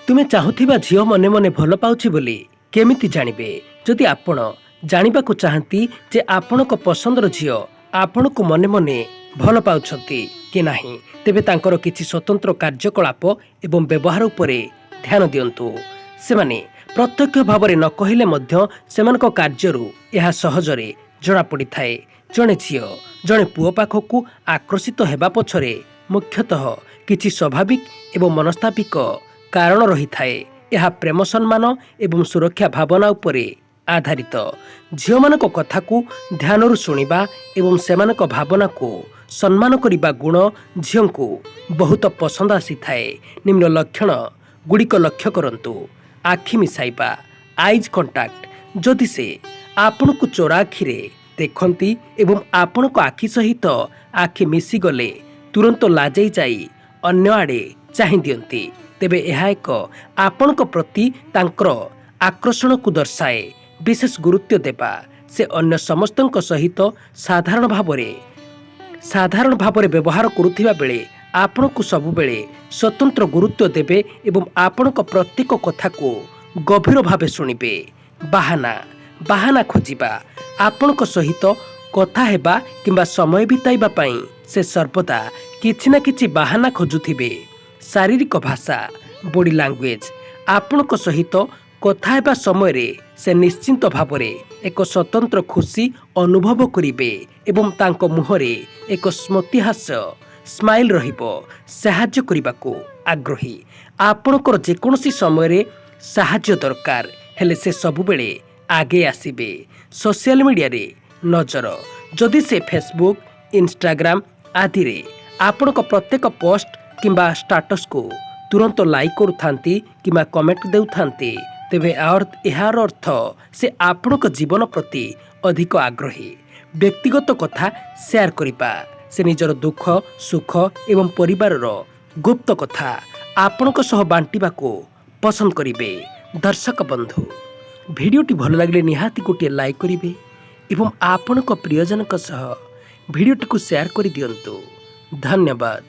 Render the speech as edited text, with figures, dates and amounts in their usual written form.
तुमे चाहुथिबा झियो मने मने भल पाउछि बोली केमिति जानिबे। जदि आपण जानिबाकु चाहंती जे आपणक पसंदर झियो आपणकु मने मने भल पाउछंती कि नाही, तेबे तांकर किछि स्वतंत्र कार्यकलाप एवं व्यवहार उपरे ध्यान दियंतु। सेमाने प्रत्यक्ष भावरे न कहिले मध्य सेमानक कार्यरु एहा सहजरे जणा पड़ी थाए। जणे झियो जणे पुओ पाखकु आकर्षित हेबा पछरे मुख्यतः किछि स्वाभाविक एवं मनस्तापिक कारण रही थाए। यह प्रेम सम्मान एवं सुरक्षा भावना उपरे आधारित। झियो मानक कथा को ध्यान शुणिबा एवं सेमानक भावना को सम्मान करिबा गुण झियो को बहुत पसंद आसी थाए। निम्न लक्षण गुड़िक लक्ष्य करंतु। आखि मिसाइबा, आइज कंटाक्ट। जदि से आपण को चोरा आखिरे देखंती एवं आपण को आखि सहित आखि मिसी गले तुरंत लाजई जाई अन्य आड़े चाहि दियंती, तेबे यह एक आपणक प्रति तांकर आकर्षण को दर्शाए। विशेष गुरुत्व देबा से अन्य समस्तक सहित साधारण भावरे व्यवहार करुथिबा बेले आपण को सब बेले स्वतंत्र गुरुत्व देबे एवं आपणक प्रत्येक कथा को गभीर भावे शुणिबे। बाहाना खोजिबा, आपणक सहित कथा हेबा किंबा समय बिताइबा पई से सर्वदा किछि ना किछि बाहाना खोजुथिबे। शारीरिक भाषा, बॉडी लैंग्वेज, आपणक सहित कथा हेबा समय से निश्चिंत भावरे एक स्वतंत्र खुशी अनुभव करिबे एवं तांको मुहरे एक स्मृतिहास्य स्माइल रहिबो। साहाय्य करिबाकू आग्रही। आपणकर जेकोसी समय साहाय्य दरकार हेले से सब बेले आगे आसीबे। सोशल मीडिया रे नजर, जदि से फेसबुक, इंस्टाग्राम आदि रे आपणक प्रत्येक पोस्ट किंबा स्टाटस को तुरंत लाइक करुथांती किंबा कमेंट देउथांती, तेबे यार अर्थ से आपणक जीवन प्रति अधिक आग्रही। व्यक्तिगत कथा शेयर करिबा, से निजर दुख सुख एवं परिवार गुप्त कथा आपणक सह बांटिबा को पसंद करिबे। दर्शक बंधु, भिडियोटी भल लागले निहाती गोटे लाइक करिबे एवं आपणक प्रियजनक सह भिडियोटी को शेयर करि दियंतु। धन्यवाद।